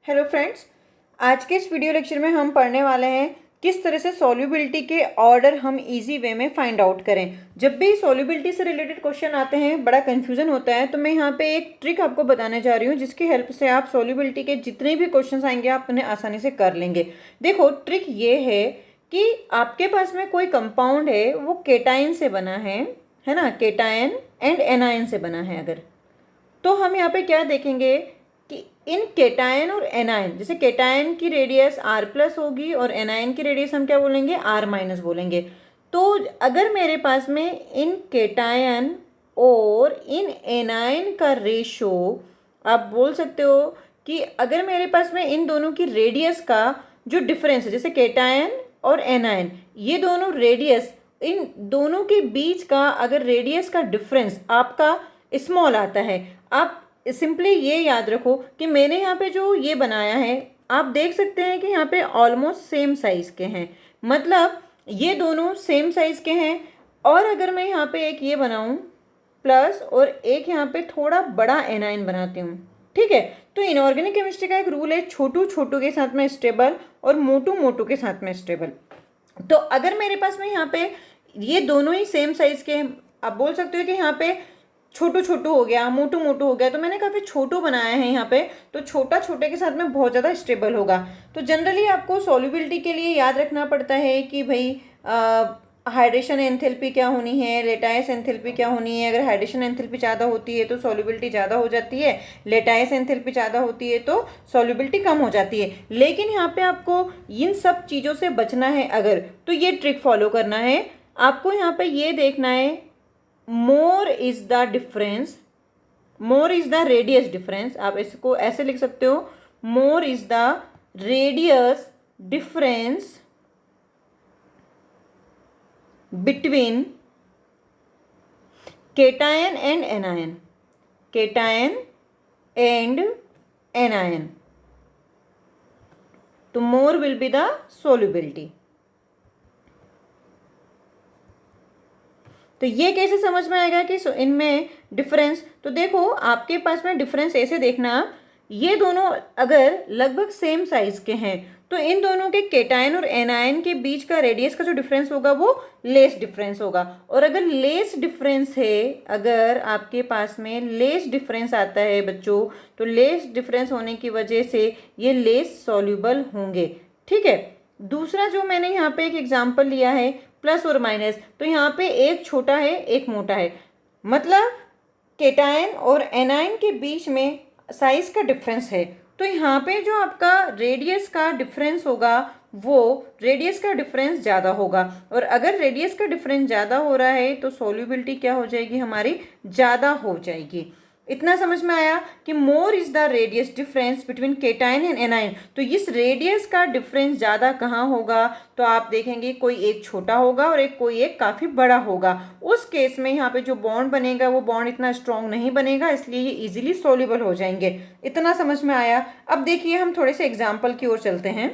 Hello friends, आज के इस वीडियो लेक्चर में हम पढ़ने वाले हैं किस तरह से सॉल्युबिलिटी के ऑर्डर हम इजी वे में फाइंड आउट करें। जब भी सॉल्युबिलिटी से रिलेटेड क्वेश्चन आते हैं बड़ा कंफ्यूजन होता है, तो मैं यहाँ पे एक ट्रिक आपको बताने जा रही हूँ जिसकी हेल्प से आप सॉल्युबिलिटी के जितने भी क्वेश्चन आएंगे आप उन्हें आसानी से कर लेंगे। देखो, ट्रिक ये है कि आपके पास में कोई कंपाउंड है, वो केटाइन से बना है ना, केटाइन एंड एनायन से बना है अगर, तो हम यहाँ पे क्या देखेंगे कि इन केटायन और एनायन, जैसे केटायन की रेडियस आर प्लस होगी और एनायन की रेडियस हम क्या बोलेंगे, आर माइनस बोलेंगे। तो अगर मेरे पास में इन केटायन और इन एनायन का रेशो, आप बोल सकते हो कि अगर मेरे पास में इन दोनों की रेडियस का जो डिफरेंस है, जैसे केटायन और एनायन, ये दोनों रेडियस, इन दोनों के बीच का अगर रेडियस का डिफरेंस आपका स्मॉल आता है, आप सिंपली ये याद रखो कि मैंने यहाँ पे जो ये बनाया है, आप देख सकते हैं कि यहाँ पे ऑलमोस्ट सेम साइज़ के हैं, मतलब ये दोनों सेम साइज़ के हैं। और अगर मैं यहाँ पे एक ये बनाऊँ प्लस और एक यहाँ पे थोड़ा बड़ा एनाइन बनाती हूँ, ठीक है। तो इनऑर्गेनिक केमिस्ट्री का एक रूल है, छोटू छोटू के साथ में स्टेबल और मोटू मोटू के साथ में स्टेबल। तो अगर मेरे पास में यहाँ पे ये दोनों ही सेम साइज़ के हैं, आप बोल सकते हो कि यहाँ पे छोटू छोटू हो गया, मोटू मोटू हो गया, तो मैंने काफ़ी छोटू बनाया है यहाँ पे, तो छोटा छोटे के साथ में बहुत ज़्यादा स्टेबल होगा। तो जनरली आपको सॉल्युबिलिटी के लिए याद रखना पड़ता है कि भाई हाइड्रेशन एंथैल्पी क्या होनी है, लेटाइस एंथैल्पी क्या होनी है। अगर हाइड्रेशन एंथैल्पी ज़्यादा होती है तो सॉल्युबिलिटी ज़्यादा हो जाती है, लेटाइस एंथैल्पी ज़्यादा होती है तो सॉल्युबिलिटी कम हो जाती है। लेकिन यहाँ पे आपको इन सब चीज़ों से बचना है अगर, तो ये ट्रिक फॉलो करना है आपको। यहाँ पे ये देखना है, more is the difference, more is the radius difference, आप इसको ऐसे लिख सकते हो, more is the radius difference between cation and anion, cation and anion, तो more will be the solubility. तो ये कैसे समझ में आएगा कि इनमें डिफरेंस, तो देखो आपके पास में डिफरेंस ऐसे देखना, ये दोनों अगर लगभग सेम साइज के हैं तो इन दोनों के केटायन और एनायन के बीच का रेडियस का जो डिफरेंस होगा वो लेस डिफरेंस होगा। और अगर लेस डिफरेंस है, अगर आपके पास में लेस डिफरेंस आता है बच्चों, तो लेस डिफरेंस होने की वजह से ये लेस सॉल्युबल होंगे, ठीक है। दूसरा जो मैंने यहाँ पे एक एग्जांपल लिया है प्लस और माइनस, तो यहाँ पे एक छोटा है एक मोटा है, मतलब केटायन और एनायन के बीच में साइज का डिफरेंस है, तो यहाँ पे जो आपका रेडियस का डिफरेंस होगा वो रेडियस का डिफरेंस ज़्यादा होगा। और अगर रेडियस का डिफरेंस ज़्यादा हो रहा है तो सॉल्युबिलिटी क्या हो जाएगी, हमारी ज़्यादा हो जाएगी। इतना समझ में आया कि मोर is the radius difference between cation and A9. तो इस रेडियस का डिफरेंस ज़्यादा कहाँ होगा, तो आप देखेंगे कोई एक छोटा होगा और कोई एक काफ़ी बड़ा होगा। उस केस में यहाँ पे जो बॉन्ड बनेगा वो बॉन्ड इतना स्ट्रॉन्ग नहीं बनेगा, इसलिए ये इजीली सॉल्युबल हो जाएंगे। इतना समझ में आया। अब देखिए हम थोड़े से एग्जाम्पल की ओर चलते हैं।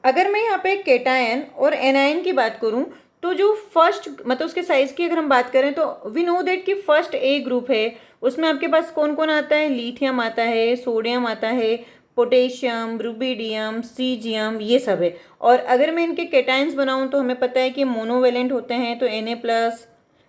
अगर मैं यहाँ पे केटायन और एनायन की बात करूँ, तो जो फर्स्ट, मतलब उसके साइज की अगर हम बात करें तो वी नो दैट कि फर्स्ट ए ग्रुप है, उसमें आपके पास कौन कौन आता है, लिथियम आता है, सोडियम आता है, पोटेशियम, रुबिडियम, सीजियम, ये सब है। और अगर मैं इनके केटायंस बनाऊँ तो हमें पता है कि मोनोवेलेंट होते हैं, तो Na plus,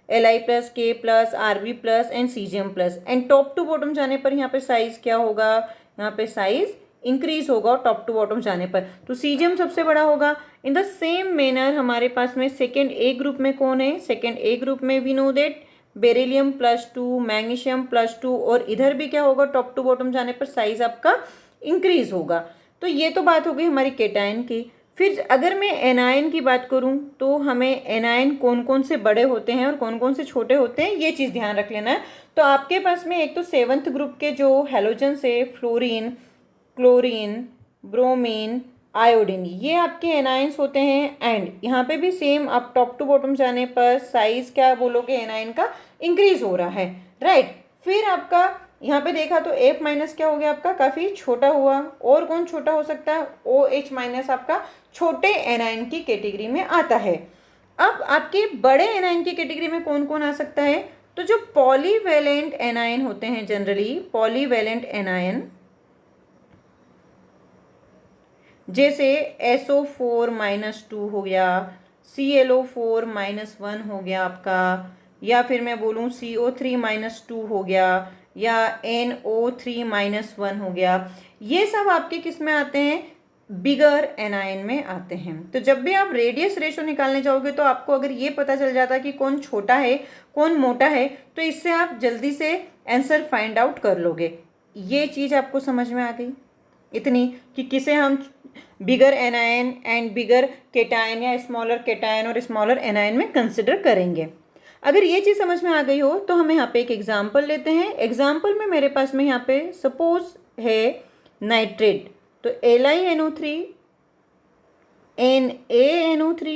Li plus, K plus, Rb plus and caesium plus. And top to bottom जाने पर यहाँ पे साइज क्या होगा, यहाँ पे साइज इंक्रीज होगा टॉप टू बॉटम जाने पर, तो सीजियम सबसे बड़ा होगा। इन द सेम मैनर हमारे पास में सेकेंड ए ग्रुप में कौन है, सेकेंड ए ग्रुप में we know that beryllium +2, magnesium +2, और इधर भी क्या होगा, टॉप टू बॉटम जाने पर साइज आपका इंक्रीज होगा। तो ये तो बात हो गई हमारी केटायन की। फिर अगर मैं एनायन की बात करूं तो हमें एनायन कौन कौन से बड़े होते हैं और कौन कौन से छोटे होते हैं, ये चीज़ ध्यान रख लेना है। तो आपके पास में एक तो सेवन्थ ग्रुप के जो हेलोजन से फ्लोरीन, क्लोरीन, ब्रोमीन, आयोडीन, ये आपके एनाइंस होते हैं। एंड यहाँ पे भी सेम, आप टॉप टू बॉटम जाने पर साइज क्या बोलोगे, एनाइन का इंक्रीज हो रहा है, राइट। फिर आपका यहाँ पे देखा तो F माइनस क्या हो गया, आपका काफ़ी छोटा हुआ। और कौन छोटा हो सकता है, OH माइनस आपका छोटे एनाइन की कैटेगरी में आता है। अब आपके बड़े एनाइन की कैटेगरी में कौन कौन आ सकता है, तो जो पॉलीवेलेंट एनाइन होते हैं, जनरली पॉलीवेलेंट एनाइन, जैसे SO4-2 हो गया, ClO4-1 हो गया आपका, या फिर मैं बोलूँ CO3-2 हो गया, या NO3-1 हो गया। ये सब आपके किस में आते हैं? बिगर एनायन में आते हैं। तो जब भी आप रेडियस रेशो निकालने जाओगे तो आपको अगर ये पता चल जाता कि कौन छोटा है कौन मोटा है, तो इससे आप जल्दी से आंसर फाइंड आउट कर लोगे। ये चीज़ आपको समझ में आ गई इतनी कि किसे हम बिगर एनायन एंड बिगर केटायन या स्मॉलर केटायन और स्मॉलर एनायन में कंसिडर करेंगे। अगर ये चीज़ समझ में आ गई हो तो हम यहाँ पे एक एग्जाम्पल लेते हैं। एग्जाम्पल में मेरे पास में यहाँ पे सपोज है नाइट्रेट, तो LiNO3, NaNO3,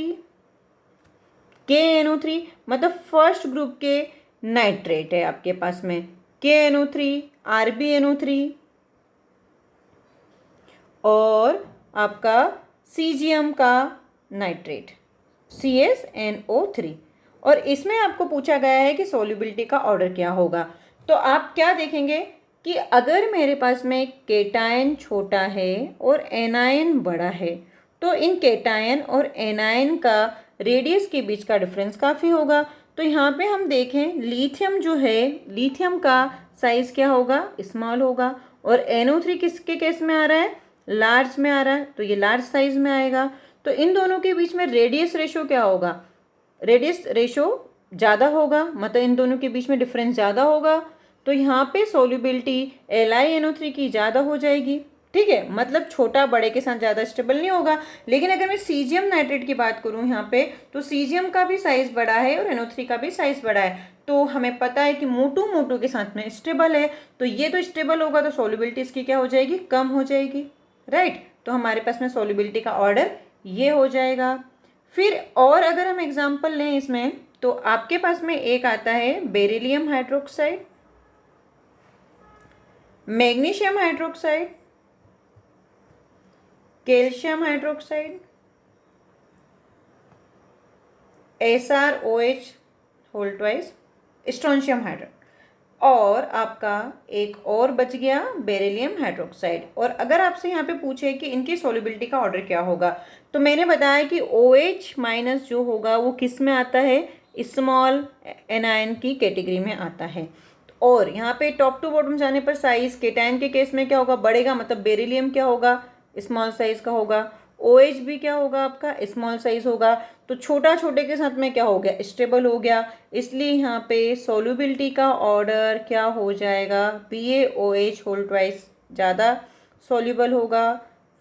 KNO3, मतलब फर्स्ट ग्रुप के नाइट्रेट है आपके पास में, KNO3, RbNO3 और आपका सीजियम का नाइट्रेट CsNO3। और इसमें आपको पूछा गया है कि सॉल्युबिलिटी का ऑर्डर क्या होगा। तो आप क्या देखेंगे कि अगर मेरे पास में केटायन छोटा है और एनायन बड़ा है, तो इन केटायन और एनायन का रेडियस के बीच का डिफरेंस काफ़ी होगा। तो यहाँ पे हम देखें लिथियम जो है, लिथियम का साइज़ क्या होगा? स्मॉल होगा। और NO3 किसके केस में आ रहा है? लार्ज में आ रहा है, तो ये लार्ज साइज में आएगा। तो इन दोनों के बीच में रेडियस रेशो क्या होगा? रेडियस रेशो ज़्यादा होगा, मतलब इन दोनों के बीच में डिफरेंस ज़्यादा होगा। तो यहाँ पे सॉल्युबिलिटी LiNO3 की ज़्यादा हो जाएगी। ठीक है, मतलब छोटा बड़े के साथ ज़्यादा स्टेबल नहीं होगा। लेकिन अगर मैं सीजियम नाइट्रेट की बात करूँ यहाँ पे, तो सीजियम का भी साइज़ बड़ा है और NO3 का भी साइज़ बड़ा है। तो हमें पता है कि मोटू मोटू के साथ में स्टेबल है, तो ये तो स्टेबल होगा, तो सॉल्युबिलिटी इसकी क्या हो जाएगी? कम हो जाएगी। राइट, तो हमारे पास में सॉल्युबिलिटी का ऑर्डर ये हो जाएगा। फिर और अगर हम एग्जाम्पल लें इसमें, तो आपके पास में एक आता है beryllium hydroxide, magnesium hydroxide, calcium hydroxide, SrOH whole twice, strontium hydroxide, और आपका एक और बच गया बेरिलियम हाइड्रोक्साइड। और अगर आपसे यहाँ पे पूछे कि इनकी सॉल्युबिलिटी का ऑर्डर क्या होगा, तो मैंने बताया कि OH- जो होगा वो किस में आता है? स्मॉल एनायन की कैटेगरी में आता है। और यहाँ पे टॉप टू बॉटम जाने पर साइज केटायन के केस में क्या होगा? बढ़ेगा, मतलब बेरिलियम क्या होगा? स्मॉल साइज का होगा। OH भी क्या होगा आपका? स्मॉल साइज होगा। तो छोटा छोटे के साथ में क्या हो गया? स्टेबल हो गया। इसलिए यहाँ पे सॉल्युबिलिटी का ऑर्डर क्या हो जाएगा? BaOH होल ट्वाइस ज़्यादा सॉल्युबल होगा।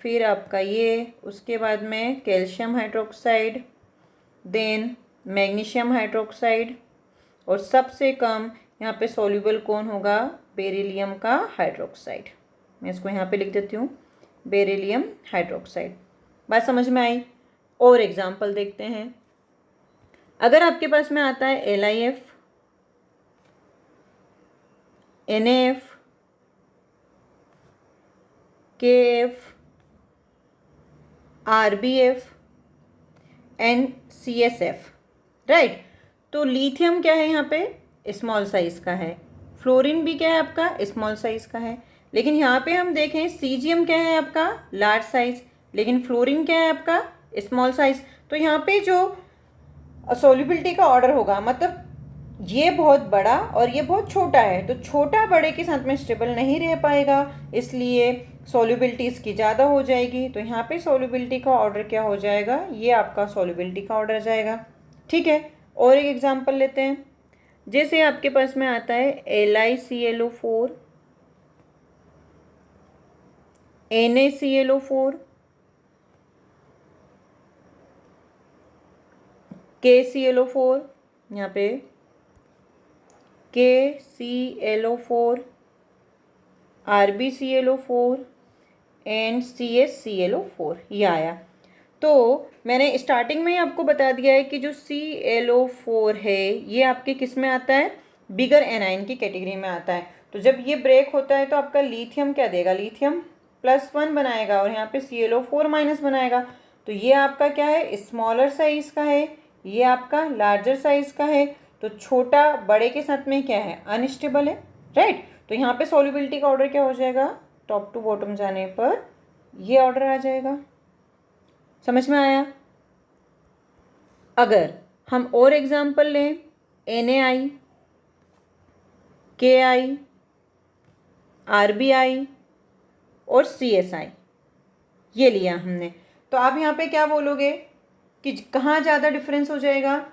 फिर आपका ये, उसके बाद में calcium hydroxide, then magnesium hydroxide, और सबसे कम यहाँ पे सॉल्युबल कौन होगा? बेरिलियम का हाइड्रोक्साइड। मैं इसको यहाँ पे लिख देती हूँ, बेरिलियम हाइड्रोक्साइड। बात समझ में आई? और एग्जाम्पल देखते हैं। अगर आपके पास में आता है LiF, NaF, KF, RbF and CSF, right. तो लिथियम क्या है यहाँ पे? स्मॉल साइज का है। फ्लोरीन भी क्या है आपका? स्मॉल साइज का है। लेकिन यहाँ पे हम देखें सीजियम क्या है आपका? Large size. लेकिन फ्लोरीन क्या है आपका? Small size. तो यहाँ पे जो सॉल्युबिलिटी का ऑर्डर होगा, मतलब ये बहुत बड़ा और ये बहुत छोटा है, तो छोटा बड़े के साथ में स्टेबल नहीं रह पाएगा, इसलिए सॉल्युबिलिटी इसकी ज़्यादा हो जाएगी। तो यहाँ पे सॉल्युबिलिटी का ऑर्डर क्या हो जाएगा? ये आपका सॉल्युबिलिटी का ऑर्डर जाएगा। ठीक है, और एक एग्जांपल लेते हैं। जैसे आपके पास में आता है LiClO4, NaClO4, KClO4, यहाँ पे KClO4, RbClO4 एंड CsClO4, ये आया। तो मैंने स्टार्टिंग में ही आपको बता दिया है कि जो ClO4 है ये आपके किस में आता है? बिगर एनाइन की कैटेगरी में आता है। तो जब ये ब्रेक होता है तो आपका लिथियम क्या देगा? लिथियम +1 बनाएगा और यहाँ पे ClO4- बनाएगा। तो ये आपका क्या है? स्मॉलर साइज का है, ये आपका लार्जर साइज का है। तो छोटा बड़े के साथ में क्या है? अनस्टेबल है, राइट। तो यहाँ पे सॉल्युबिलिटी का ऑर्डर क्या हो जाएगा? टॉप टू बॉटम जाने पर ये ऑर्डर आ जाएगा। समझ में आया? अगर हम और एग्जाम्पल लें, NaI, KI, RBI और CSI, ये लिया हमने, तो आप यहाँ पे क्या बोलोगे कि कहाँ ज़्यादा डिफरेंस हो जाएगा?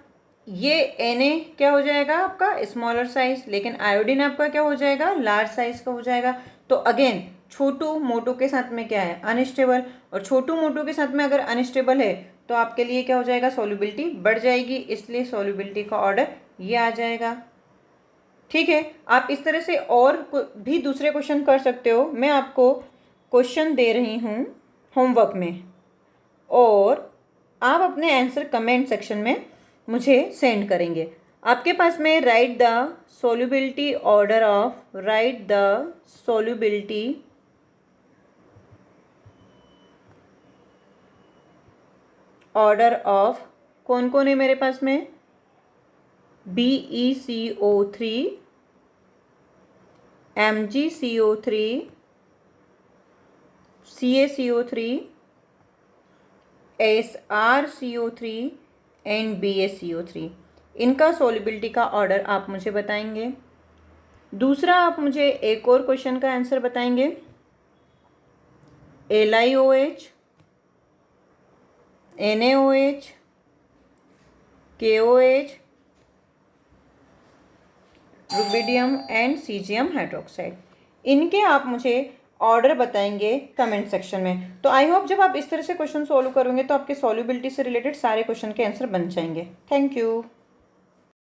ये Na क्या हो जाएगा आपका स्मॉलर साइज, लेकिन आयोडीन आपका क्या हो जाएगा? लार्ज साइज का हो जाएगा। तो अगेन छोटू मोटू के साथ में क्या है? अनस्टेबल। और छोटू मोटू के साथ में अगर अनस्टेबल है तो आपके लिए क्या हो जाएगा? सॉल्युबिलिटी बढ़ जाएगी, इसलिए सॉल्युबिलिटी का ऑर्डर ये आ जाएगा। ठीक है, आप इस तरह से और भी दूसरे क्वेश्चन कर सकते हो। मैं आपको क्वेश्चन दे रही हूँ होमवर्क में, और आप अपने आंसर कमेंट सेक्शन में मुझे सेंड करेंगे। आपके पास में right the solubility order of कौन कौन है मेरे पास में? BeCO3, MgCO3, CaCO3, SrCO3 and BaCO3। इनका सॉल्युबिलिटी का ऑर्डर आप मुझे बताएंगे। दूसरा, आप मुझे एक और क्वेश्चन का आंसर बताएंगे। LiOH, NaOH, KOH, rubidium and caesium hydroxide, इनके आप मुझे ऑर्डर बताएंगे कमेंट सेक्शन में। तो आई होप जब आप इस तरह से क्वेश्चन सॉल्व करोगे तो आपके सॉल्युबिलिटी से रिलेटेड सारे क्वेश्चन के आंसर बन जाएंगे। Thank you.